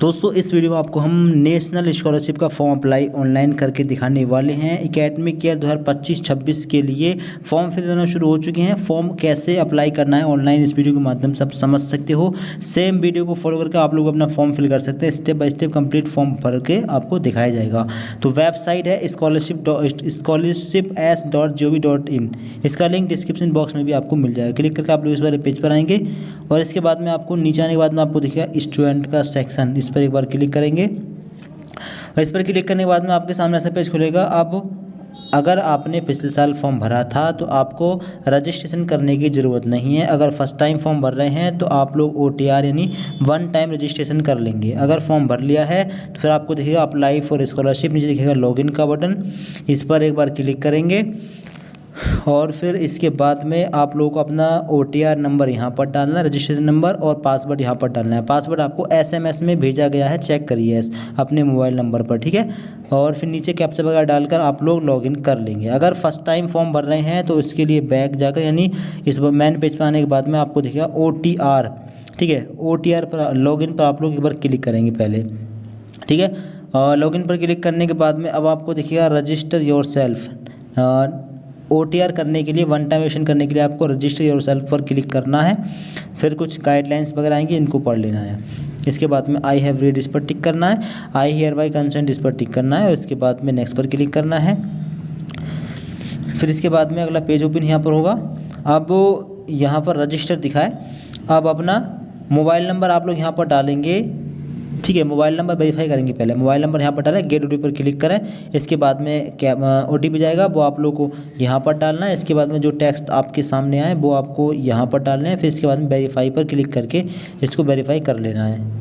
दोस्तों इस वीडियो में आपको हम नेशनल स्कॉलरशिप का फॉर्म अप्लाई ऑनलाइन करके दिखाने वाले हैं। एकेडमिक ईयर 2025-26 के लिए फॉर्म फिल होना शुरू हो चुके हैं। फॉर्म कैसे अप्लाई करना है ऑनलाइन इस वीडियो के माध्यम से आप समझ सकते हो। सेम वीडियो को फॉलो करके आप लोग अपना फॉर्म फिल कर सकते हैं। Step by step complete form भर के आपको दिखाया जाएगा। तो वेबसाइट है scholarship.gov.in। इसका लिंक डिस्क्रिप्शन बॉक्स में भी आपको मिल जाएगा। क्लिक करके आप लोग इस वाले पेज पर आएंगे और इसके बाद में आपको नीचे आने के बाद में आपको दिखेगा स्टूडेंट का सेक्शन। इस पर एक बार क्लिक करेंगे और इस पर क्लिक करने के बाद में आपके सामने ऐसा पेज खुलेगा। अब अगर आपने पिछले साल फॉर्म भरा था तो आपको रजिस्ट्रेशन करने की ज़रूरत नहीं है। अगर फर्स्ट टाइम फॉर्म भर रहे हैं तो आप लोग OTR यानी वन टाइम रजिस्ट्रेशन कर लेंगे। अगर फॉर्म भर लिया है तो फिर आपको दिखेगा अप्लाई फॉर स्कॉलरशिप, नीचे दिखेगा लॉगिन का बटन। इस पर एक बार क्लिक करेंगे और फिर इसके बाद में आप लोगों को अपना OTR नंबर यहाँ पर डालना है, रजिस्ट्रेशन नंबर, और पासवर्ड यहाँ पर डालना है। पासवर्ड आपको SMS में भेजा गया है, चेक करिए अपने मोबाइल नंबर पर, ठीक है। और फिर नीचे कैप्चा वगैरह डालकर आप लोग लॉगिन कर लेंगे। अगर फर्स्ट टाइम फॉर्म भर रहे हैं तो इसके लिए बैक जाकर यानी इस मेन पेज पर आने के बाद में आपको दिखेगा OTR, ठीक है। OTR पर लॉगिन पर आप लोग एक बार क्लिक करेंगे पहले, ठीक है। लॉगिन पर क्लिक करने के बाद में अब आपको दिखेगा रजिस्टर योर सेल्फ। OTR करने के लिए, वन टाइम रजिस्ट्रेशन करने के लिए आपको रजिस्टर योरसेल्फ पर क्लिक करना है। फिर कुछ गाइडलाइंस वगैरह आएंगी, इनको पढ़ लेना है। इसके बाद में आई हैव रीड इस पर टिक करना है, आई हियर बाय कंसेंट इस पर टिक करना है और इसके बाद में नेक्स्ट पर क्लिक करना है। फिर इसके बाद में अगला पेज ओपन यहाँ पर होगा। अब यहाँ पर रजिस्टर दिखाए। अब अपना मोबाइल नंबर आप लोग यहाँ पर डालेंगे, ठीक है। मोबाइल नंबर वेरीफाई करेंगे पहले। मोबाइल नंबर यहाँ पर डालें, गेट OTP पर क्लिक करें। इसके बाद में क्या OTP जाएगा वो आप लोग को यहाँ पर डालना है। इसके बाद में जो टेक्स्ट आपके सामने आए वो आपको यहाँ पर डालना है। फिर इसके बाद में वेरीफाई पर क्लिक करके इसको वेरीफाई कर लेना है।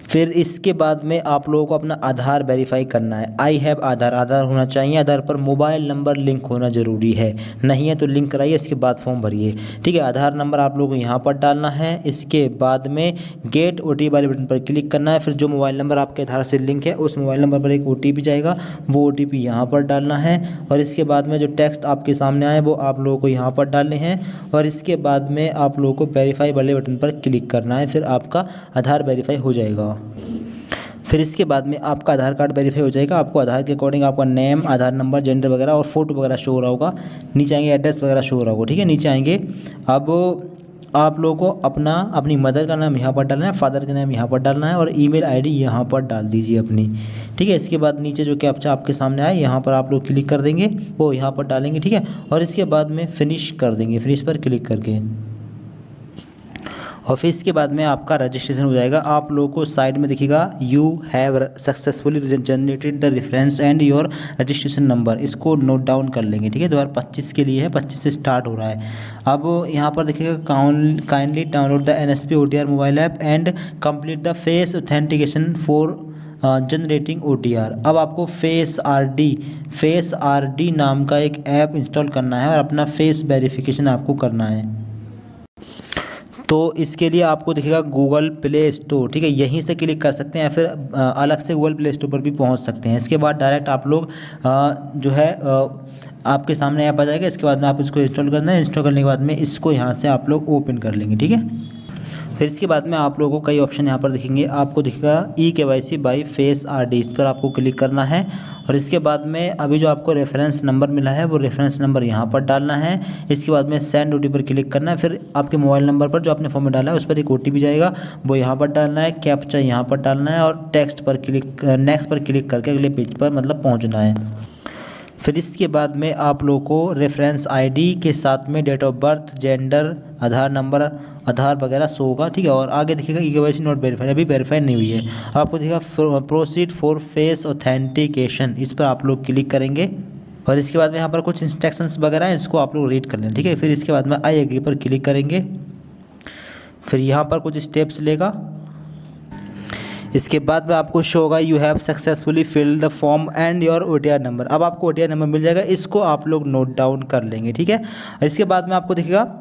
फिर इसके बाद में आप लोगों को अपना आधार वेरीफाई करना है। आई हैव आधार होना चाहिए। आधार पर मोबाइल नंबर लिंक होना ज़रूरी है, नहीं है तो लिंक कराइए, इसके बाद फॉर्म भरिए, ठीक है। आधार नंबर आप लोगों को यहाँ पर डालना है। इसके बाद में गेट OTP वाले बटन पर क्लिक करना है। फिर जो मोबाइल नंबर आपके आधार से लिंक है उस मोबाइल नंबर पर एक OTP जाएगा, वो OTP यहाँ पर डालना है। और इसके बाद में जो टेक्स्ट आपके सामने आए वो आप लोगों को यहाँ पर डालने हैं। और इसके बाद में आप लोगों को वेरीफाई वाले बटन पर क्लिक करना है। फिर आपका आधार वेरीफाई हो जाएगा। फिर इसके बाद में आपका आधार कार्ड वेरीफाई हो जाएगा। आपको आधार के अकॉर्डिंग आपका नेम, आधार नंबर, जेंडर वगैरह और फोटो वगैरह शो हो रहा होगा। नीचे आएंगे एड्रेस वगैरह शो हो रहा होगा, ठीक है। नीचे आएंगे, अब आप लोगों को अपनी मदर का नाम यहाँ पर डालना है, फादर का नाम यहाँ पर डालना है और ईमेल ID यहाँ पर डाल दीजिए अपनी, ठीक है। इसके बाद नीचे जो कैप्चा आपके सामने आए यहाँ पर आप लोग क्लिक कर देंगे, वो यहाँ पर डालेंगे, ठीक है। और इसके बाद में फिनिश कर देंगे, फिनिश पर क्लिक करके। और फिर इसके बाद में आपका रजिस्ट्रेशन हो जाएगा। आप लोगों को साइड में दिखेगा you have successfully generated the reference and your registration number. इसको नोट डाउन कर लेंगे, ठीक है। 2025 के लिए है, 25 से स्टार्ट हो रहा है। अब यहाँ पर देखिएगा kindly download the NSP OTR mobile app and complete the face authentication for generating OTR। अब आपको फेस RD नाम का एक ऐप इंस्टॉल करना है और अपना फेस वेरिफिकेशन आपको करना है। तो इसके लिए आपको दिखेगा गूगल प्ले स्टोर, ठीक है। यहीं से क्लिक कर सकते हैं या फिर अलग से गूगल प्ले स्टोर पर भी पहुंच सकते हैं। इसके बाद डायरेक्ट आप लोग जो है आपके सामने ऐप आ जाएगा। इसके बाद में आप इसको इंस्टॉल करना है। इंस्टॉल करने के बाद में इसको यहाँ से आप लोग ओपन कर लेंगे, ठीक है। फिर इसके बाद में आप लोगों को कई ऑप्शन यहाँ पर दिखेंगे। आपको दिखेगा eKYC बाई फेस RD, इस पर आपको क्लिक करना है। और इसके बाद में अभी जो आपको रेफरेंस नंबर मिला है वो रेफरेंस नंबर यहाँ पर डालना है। इसके बाद में सेंड OTP पर क्लिक करना है। फिर आपके मोबाइल नंबर पर जो आपने फॉर्म में डाला है उस पर एक OTP जाएगा, वो यहाँ पर डालना है। कैप्चा यहाँ पर डालना है और नेक्स्ट पर क्लिक करके अगले पेज पर मतलब पहुँचना है। फिर इसके बाद में आप लोगों को रेफरेंस ID के साथ में date of birth, gender, Aadhaar number, Aadhaar वगैरह शो होगा, ठीक है। और आगे देखिएगा eKYC नॉट वेरीफाइड, अभी वेरीफाई नहीं हुई है। आपको दिखेगा प्रोसीड फॉर फेस ऑथेंटिकेशन, इस पर आप लोग क्लिक करेंगे। और इसके बाद में यहाँ पर कुछ इंस्ट्रक्शंस वगैरह हैं, इसको आप लोग रीड कर लें, ठीक है। फिर इसके बाद में आई एग्री पर क्लिक करेंगे। फिर यहाँ पर कुछ स्टेप्स लेगा। इसके बाद में आपको शो होगा you have successfully filled the form and your OTR number. अब आपको OTR नंबर मिल जाएगा, इसको आप लोग नोट डाउन कर लेंगे, ठीक है। इसके बाद में आपको दिखेगा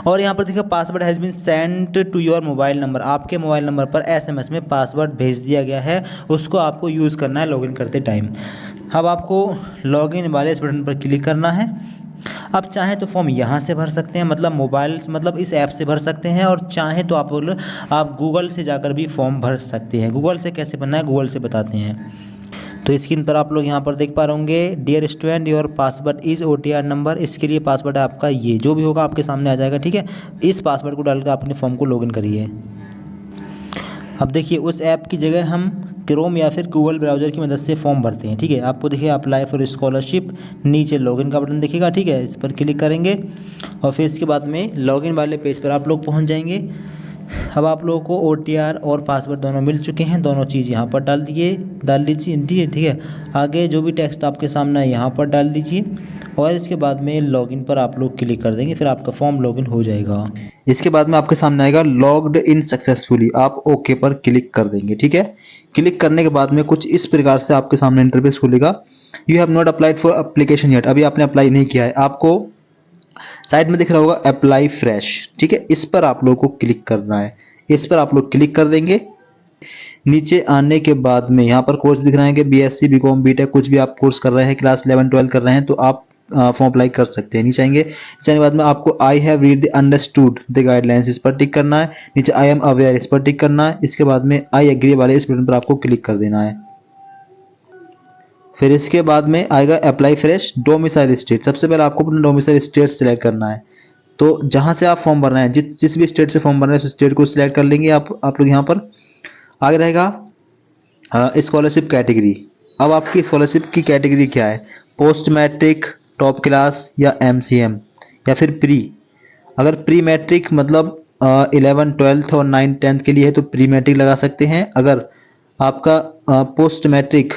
और यहाँ पर देखिए password has been sent to your mobile number. आपके मोबाइल नंबर पर SMS में पासवर्ड भेज दिया गया है, उसको आपको यूज़ करना है लॉगिन करते टाइम। अब आपको लॉगिन वाले इस बटन पर क्लिक करना है। आप चाहें तो फॉर्म यहाँ से भर सकते हैं, मतलब मोबाइल मतलब इस ऐप से भर सकते हैं, और चाहें तो आप गूगल से जाकर भी फॉर्म भर सकते हैं। गूगल से कैसे भरना है गूगल से बताते हैं। तो स्क्रीन पर आप लोग यहाँ पर देख पा रहे होंगे, dear student your password is OTR number. इसके लिए पासवर्ड है आपका ये, जो भी होगा आपके सामने आ जाएगा, ठीक है। इस पासवर्ड को डालकर अपने फॉर्म को लॉगिन करिए। अब देखिए उस ऐप की जगह हम क्रोम या फिर गूगल ब्राउज़र की मदद से फॉर्म भरते हैं, ठीक है। आपको देखिए अप्लाई फॉर स्कॉलरशिप, नीचे लॉगिन का बटन दिखेगा, ठीक है। इस पर क्लिक करेंगे और फिर इसके बाद में लॉगिन वाले पेज पर आप लोग पहुंच जाएंगे। अब आप लोगों को OTR और पासवर्ड दोनों मिल चुके हैं, दोनों चीज़ यहाँ पर डाल लीजिए, ठीक है। आगे जो भी टेक्स्ट आपके सामने है यहाँ पर डाल दीजिए और इसके बाद में लॉगिन पर आप लोग क्लिक कर देंगे, फिर आपका फॉर्म लॉगिन हो जाएगा। इसके बाद में आपके सामने आएगा लॉग्ड इन सक्सेसफुली, आप ओके पर क्लिक कर देंगे, ठीक है। क्लिक करने के बाद में कुछ इस प्रकार से आपके सामने इंटरफेस खुलेगा। You have not applied for application yet, अभी आपने अप्लाई नहीं किया है। आपको साइड में दिख रहा होगा अप्लाई फ्रेश, ठीक है। इस पर आप लोग को क्लिक करना है, इस पर आप लोग क्लिक कर देंगे। नीचे आने के बाद में यहाँ पर कोर्स दिख रहे हैं कि BSc BCom BTech कुछ भी आप कोर्स कर रहे हैं, क्लास 11 12 कर रहे हैं, तो आप फॉर्म अप्लाई कर सकते हैं। नीचे आएंगे, नीचे आने के बाद में आपको I have read the understood the guidelines, इस पर टिक करना है। नीचे आई एम अवेयर, इस पर टिक करना है। इसके बाद में आई एग्री वाले इस बटन पर आपको क्लिक कर देना है। फिर इसके बाद में आएगा अप्लाई फ्रेश डोमिसाइल स्टेट। सबसे पहले आपको अपना डोमिसाइल स्टेट सेलेक्ट करना है। तो जहां से आप फॉर्म भर रहे हैं, जिस भी स्टेट से फॉर्म भर रहे हैं उस स्टेट को सिलेक्ट कर लेंगे आप लोग। यहाँ पर आगे रहेगा स्कॉलरशिप कैटेगरी। अब आपकी स्कॉलरशिप की कैटेगरी क्या है, पोस्ट मैट्रिक, टॉप क्लास या MCM या फिर प्री। अगर प्री मैट्रिक मतलब 11 12 और 9 10 के लिए है तो प्री मैट्रिक लगा सकते हैं। अगर आपका पोस्ट मैट्रिक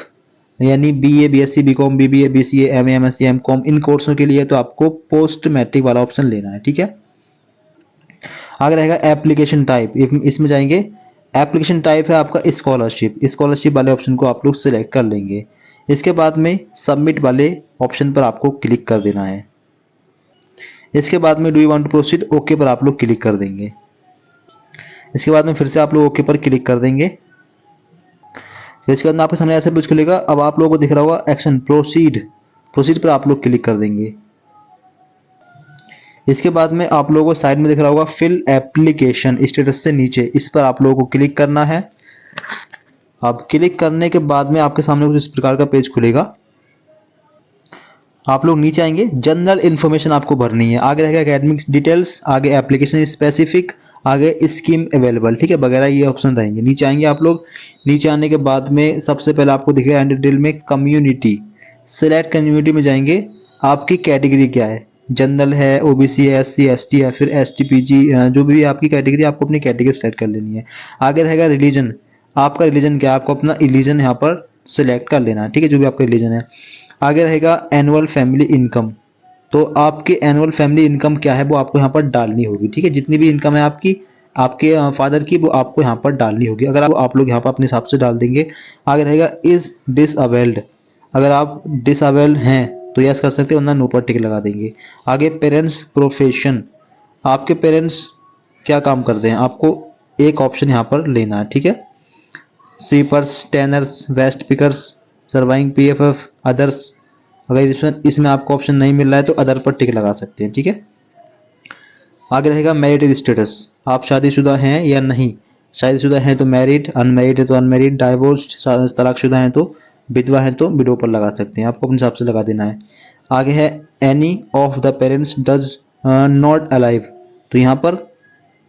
यानी BA BSc BCom BBA BCA MA MSc MCom इन कोर्सों के लिए तो आपको पोस्ट मैट्रिक वाला ऑप्शन लेना है, ठीक है। आगे रहेगा एप्लीकेशन टाइप, इसमें जाएंगे। एप्लीकेशन टाइप है आपका स्कॉलरशिप वाले ऑप्शन को आप लोग सिलेक्ट कर लेंगे। इसके बाद में सबमिट वाले ऑप्शन पर आपको क्लिक कर देना है। इसके बाद में do you want to proceed, okay पर आप लोग क्लिक कर देंगे। इसके बाद में फिर से आप लोग ओके पर क्लिक कर देंगे। इसके बाद में आपके सामने ऐसे कुछ खुलेगा। अब आप लोगों को दिख रहा होगा एक्शन प्रोसीड पर आप लोग क्लिक कर देंगे। इसके बाद में आप लोगों को साइड में दिख रहा होगा फिल एप्लीकेशन स्टेटस से नीचे, इस पर आप लोगों को क्लिक करना है। अब क्लिक करने के बाद में आपके सामने कुछ इस प्रकार का पेज खुलेगा। आप लोग नीचे आएंगे, जनरल इन्फॉर्मेशन आपको भरनी है। आगे रहेगा एकेडमिक डिटेल्स, आगे एप्लीकेशन स्पेसिफिक, आगे स्कीम अवेलेबल, ठीक है, वगैरह ये ऑप्शन रहेंगे। नीचे आएंगे आप लोग, नीचे आने के बाद में सबसे पहले आपको दिखेगा एंड डिटेल में कम्युनिटी। सिलेक्ट कम्युनिटी में जाएंगे, आपकी कैटेगरी क्या है, जनरल है, OBC है, SC ST है, फिर ST PG, जो भी आपकी कैटेगरी, आपको अपनी कैटेगरी सेलेक्ट कर लेनी है। आगे रहेगा रिलीजन, आपका रिलीजन क्या है, आपको अपना रिलीजन यहाँ पर सिलेक्ट कर लेना है, ठीक है, जो भी आपका रिलीजन है। आगे रहेगा एनुअल फैमिली इनकम, तो आपके एनुअल फैमिली इनकम क्या है वो आपको यहाँ पर डालनी होगी, ठीक है। जितनी भी इनकम है आपके फादर की वो आपको यहाँ पर डालनी होगी। अगर आप लोग यहाँ पर अपने हिसाब से डाल देंगे। आगे रहेगा इज डिसअवेल्ड, अगर आप डिसअवेल्ड हैं तो यस कर सकते हैं, वरना नो पर टिक लगा देंगे। आगे पेरेंट्स प्रोफेशन, आपके पेरेंट्स क्या काम करते हैं, आपको एक ऑप्शन यहाँ पर लेना है, ठीक है। Sweepers, tanners, waste pickers, serving PFF, others. अगर इसमें आपको ऑप्शन नहीं मिल रहा है तो अदर पर टिक लगा सकते हैं, ठीक है। आगे रहेगा मैरिड स्टेटस, आप शादीशुदा हैं या नहीं। शादीशुदा हैं तो मैरिड, अनमैरिड है तो अनमैरिड, डाइवोर्स्ड तलाकशुदा हैं तो विधवा हैं तो विडो पर लगा सकते हैं, आपको अपने हिसाब से लगा देना है। आगे है any of the parents does not alive, तो यहाँ पर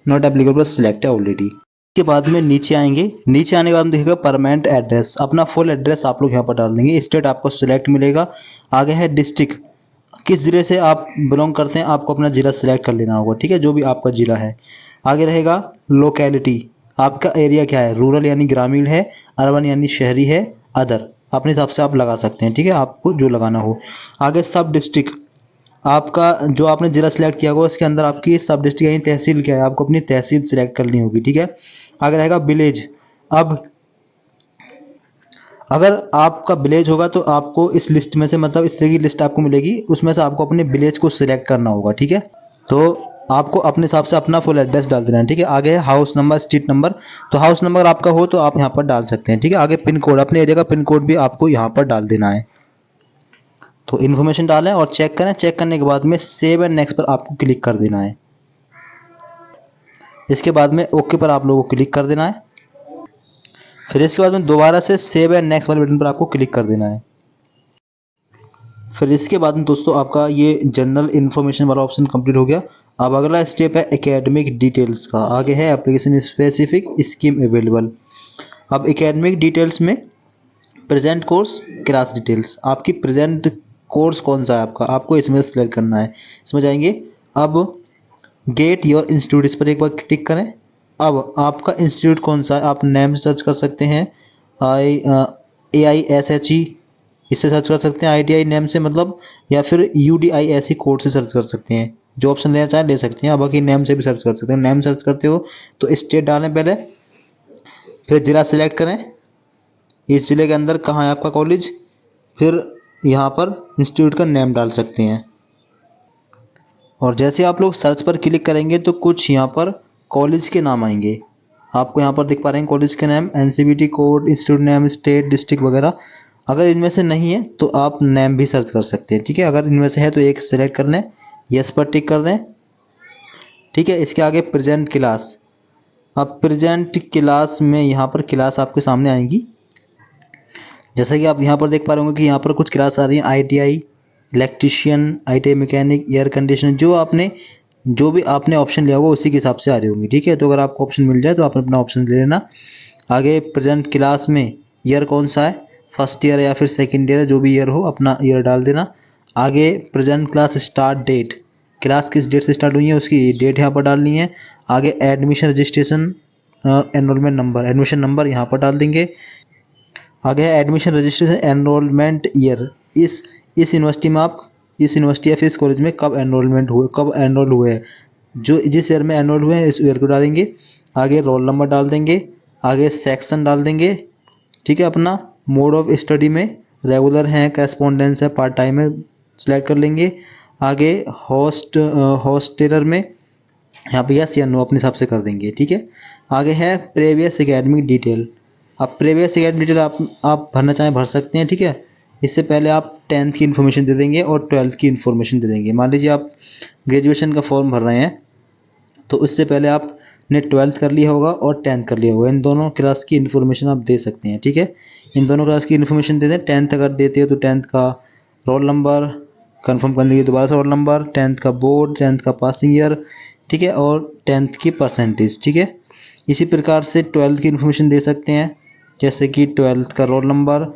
नॉट एप्लीकेबल पर सिलेक्ट है ऑलरेडी। के बाद में नीचे आएंगे, नीचे आने के बाद में देखिएगा परमानेंट एड्रेस, अपना फुल एड्रेस आप लोग यहाँ पर डाल देंगे। स्टेट आपको सिलेक्ट मिलेगा। आगे है डिस्ट्रिक्ट, किस ज़िले से आप बिलोंग करते हैं, आपको अपना ज़िला सिलेक्ट कर लेना होगा, ठीक है, जो भी आपका ज़िला है। आगे रहेगा लोकेलिटी, आपका एरिया क्या है, रूरल यानी ग्रामीण है, अर्बन यानी शहरी है, अदर अपने हिसाब से आप लगा सकते हैं, ठीक है, आपको जो लगाना हो। आगे सब डिस्ट्रिक्ट, आपका जो आपने जिला सिलेक्ट किया होगा उसके अंदर आपकी सब डिस्ट्रिक्ट यानी तहसील क्या है, आपको अपनी तहसील सिलेक्ट करनी होगी, ठीक है। आगे रहेगा विलेज, अब अगर आपका विलेज होगा तो आपको इस लिस्ट में से, मतलब इस तरह की लिस्ट आपको मिलेगी, उसमें से आपको अपने विलेज को सिलेक्ट करना होगा, ठीक है। तो आपको अपने हिसाब से अपना फुल एड्रेस डाल देना है, ठीक है। आगे है हाउस नंबर, स्ट्रीट नंबर, तो हाउस नंबर आपका हो तो आप यहाँ पर डाल सकते हैं, ठीक है। आगे पिन कोड, अपने एरिया का पिन कोड भी आपको यहाँ पर डाल देना है। तो इन्फॉर्मेशन डालें और चेक करें। चेक करने के बाद में सेव एंड नेक्स्ट पर आपको क्लिक कर देना है। इसके बाद में ओके पर आप लोगों को क्लिक कर देना है। फिर इसके बाद में दोबारा से सेव एंड नेक्स्ट वाले बटन पर आपको क्लिक कर देना है। फिर इसके बाद में दोस्तों आपका ये जनरल इन्फॉर्मेशन वाला ऑप्शन कंप्लीट हो गया। अब अगला स्टेप है एकेडमिक डिटेल्स का। आगे है एप्लीकेशन स्पेसिफिक स्कीम अवेलेबल। अब एकेडमिक डिटेल्स में प्रेजेंट कोर्स क्लास डिटेल्स, आपकी प्रेजेंट कोर्स कौन सा है आपको इसमें सेलेक्ट करना है। इसमें जाएंगे। अब गेट योर इंस्टीट्यूट, इस पर एक बार क्लिक करें। अब आपका इंस्टीट्यूट कौन सा है आप नेम सर्च कर सकते हैं। AISHE इससे सर्च कर सकते हैं, ITI नेम से मतलब, या फिर UDISE कोड से सर्च कर सकते हैं। जो ऑप्शन लेना चाहें ले सकते हैं। अब बाकी नेम से भी सर्च कर सकते हैं। नेम सर्च करते हो तो स्टेट डालें पहले, फिर जिला सिलेक्ट करें। इस जिले के अंदर कहाँ है आपका कॉलेज, फिर यहाँ पर इंस्टीट्यूट का नेम डाल सकते हैं। और जैसे आप लोग सर्च पर क्लिक करेंगे तो कुछ यहाँ पर कॉलेज के नाम आएंगे। आपको यहाँ पर दिख पा रहे हैं कॉलेज के नाम, NCBT code, institute name, state, district वगैरह। अगर इनमें से नहीं है तो आप नेम भी सर्च कर सकते हैं। ठीक है, अगर इनमें से है तो एक सेलेक्ट कर लें, यस पर टिक कर दें। ठीक है, इसके आगे प्रेजेंट क्लास। अब प्रेजेंट क्लास में यहाँ पर क्लास आपके सामने आएंगी। जैसा कि आप यहाँ पर देख पा रहे होंगे कि यहाँ पर कुछ क्लास आ रही हैं। ITI electrician, ITI mechanic, air conditioner, जो भी आपने ऑप्शन लिया होगा उसी के हिसाब से आ रही होंगी। ठीक है, तो अगर आपको ऑप्शन मिल जाए तो आप अपना ऑप्शन ले लेना। आगे प्रेजेंट क्लास में ईयर कौन सा है, फर्स्ट ईयर या फिर सेकंड ईयर, जो भी ईयर हो अपना ईयर डाल देना। आगे present class start date, class किस डेट से स्टार्ट हुई है उसकी डेट यहाँ पर डालनी है। आगे admission registration enrolment number, admission number यहाँ पर डाल देंगे। आगे है एडमिशन रजिस्ट्रेशन एनरोलमेंट ईयर, इस यूनिवर्सिटी में आप इस यूनिवर्सिटी या फिर इस कॉलेज में कब एनरोलमेंट हुए, कब एनरोल हुए हैं, जो जिस ईयर में एनरोल हुए हैं इस ईयर को डालेंगे। आगे रोल नंबर डाल देंगे। आगे सेक्शन डाल देंगे। ठीक है, अपना मोड ऑफ स्टडी में रेगुलर है, करेस्पॉन्डेंस है, पार्ट टाइम है, सिलेक्ट कर लेंगे। आगे हॉस्टेलर में यहाँ पे यस या नो अपने हिसाब से कर देंगे। ठीक है, आगे है प्रीवियस एकेडमिक डिटेल। अब प्रीवियस एकेडमिक डिटेल आप भरना चाहें भर सकते हैं। ठीक है, इससे पहले आप 10th की इन्फॉर्मेशन दे देंगे और 12th की इन्फॉर्मेशन दे देंगे। मान लीजिए आप ग्रेजुएशन का फॉर्म भर रहे हैं तो उससे पहले आपने 12th कर लिया होगा और 10th कर लिया होगा। इन दोनों क्लास की इन्फॉर्मेशन आप दे सकते हैं। ठीक है, इन दोनों क्लास की इन्फॉर्मेशन दे दें। 10th अगर देते हो तो 10th का रोल नंबर कंफर्म करने के लिए दोबारा से रोल नंबर, 10th का बोर्ड, 10th का पासिंग ईयर। ठीक है, और 10th की परसेंटेज। ठीक है, इसी प्रकार से 12th की इन्फॉर्मेशन दे सकते हैं, जैसे कि 12th का रोल नंबर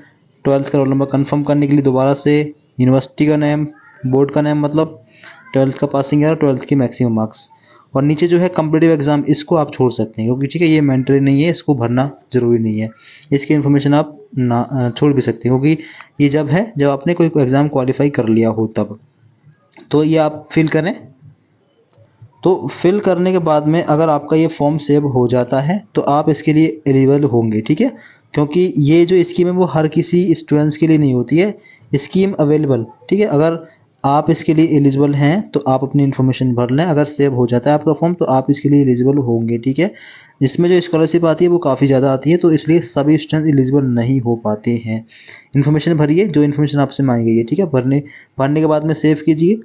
कंफर्म करने के लिए दोबारा से यूनिवर्सिटी का नेम, बोर्ड का नेम मतलब, 12th का पासिंग ईयर, 12th की मैक्सिमम मार्क्स। और नीचे जो है कम्पिटिटिव एग्जाम, इसको आप छोड़ सकते हैं क्योंकि ठीक है ये मैंडेटरी नहीं है, इसको भरना जरूरी नहीं है। इसकी इन्फॉर्मेशन आप ना छोड़ भी सकते हैं क्योंकि ये जब आपने कोई एग्ज़ाम क्वालिफाई कर लिया हो तब। तो ये आप फिल करें। तो फिल करने के बाद में अगर आपका ये फॉर्म सेव हो जाता है तो आप इसके लिए एलिजिबल होंगे। ठीक है, क्योंकि ये जो स्कीम है वो हर किसी स्टूडेंट्स के लिए नहीं होती है, स्कीम अवेलेबल। ठीक है, अगर आप इसके लिए एलिजिबल हैं तो आप अपनी इन्फॉर्मेशन भर लें। अगर सेव हो जाता है आपका फॉर्म तो आप इसके लिए एलिजिबल होंगे। ठीक है, इसमें जो स्कॉलरशिप आती है वो काफ़ी ज़्यादा आती है, तो इसलिए सभी स्टूडेंट एलिजिबल नहीं हो पाते हैं। इन्फॉर्मेशन भरिए जो इन्फॉर्मेशन आपसे मांगी गई है। ठीक है, भरने के बाद में सेव कीजिए।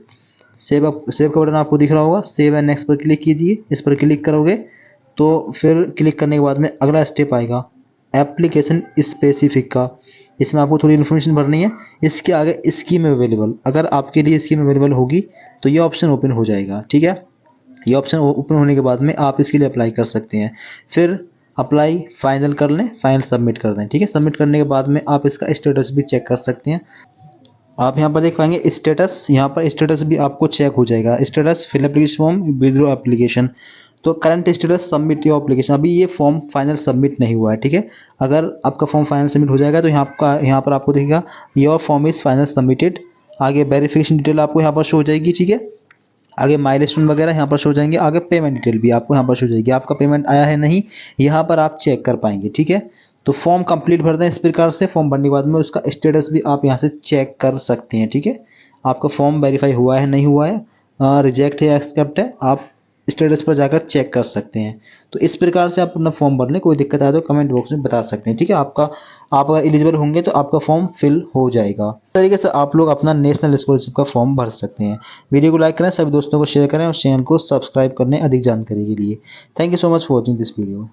सेव का बटन आपको दिख रहा होगा, सेव एंड नेक्स्ट पर क्लिक कीजिए। इस पर क्लिक करोगे तो फिर क्लिक करने के बाद में अगला स्टेप आएगा एप्लीकेशन स्पेसिफिक का। इसमें आपको थोड़ी इन्फॉर्मेशन भरनी है। इसके आगे स्कीम अवेलेबल, अगर आपके लिए स्कीम अवेलेबल होगी तो ये ऑप्शन ओपन हो जाएगा। ठीक है, ये ऑप्शन ओपन होने के बाद में आप इसके लिए अप्लाई कर सकते हैं। फिर अप्लाई फाइनल कर लें, फाइनल सबमिट कर दें। ठीक है, सबमिट करने के बाद में आप इसका स्टेटस भी चेक कर सकते हैं। आप यहाँ पर देख पाएंगे स्टेटस, यहाँ पर स्टेटस भी आपको चेक हो जाएगा। Status fill application form, withdraw application. तो current status submit your application, अभी ये फॉर्म फाइनल सबमिट नहीं हुआ है। ठीक है, अगर आपका फॉर्म फाइनल सबमिट हो जाएगा तो यहाँ पर आपको दिखेगा your form is final submitted. आगे वेरिफिकेशन डिटेल आपको यहाँ पर शो हो जाएगी। ठीक है, आगे माइलस्टोन वगैरह यहाँ पर शो हो जाएंगे। आगे पेमेंट डिटेल भी आपको यहाँ पर शो हो जाएगी, आपका पेमेंट आया है नहीं यहाँ पर आप चेक कर पाएंगे। ठीक है, तो फॉर्म कंप्लीट भर दें इस प्रकार से। फॉर्म भरने के बाद में उसका स्टेटस भी आप यहाँ से चेक कर सकते हैं। ठीक है, आपका फॉर्म वेरीफाई हुआ है नहीं हुआ है, रिजेक्ट है एक्सेप्ट है, आप स्टेटस पर जाकर चेक कर सकते हैं। तो इस प्रकार से आप अपना फॉर्म भर लें, कोई दिक्कत आए तो कमेंट बॉक्स में बता सकते हैं, ठीक है। आप अगर एलिजिबल होंगे तो आपका फॉर्म फिल हो जाएगा। इस तरीके से आप लोग अपना नेशनल स्कॉलरशिप का फॉर्म भर सकते हैं। वीडियो को लाइक करें, सभी दोस्तों को शेयर करें और चैनल को सब्सक्राइब करने अधिक जानकारी के लिए। Thank you so much for watching this video.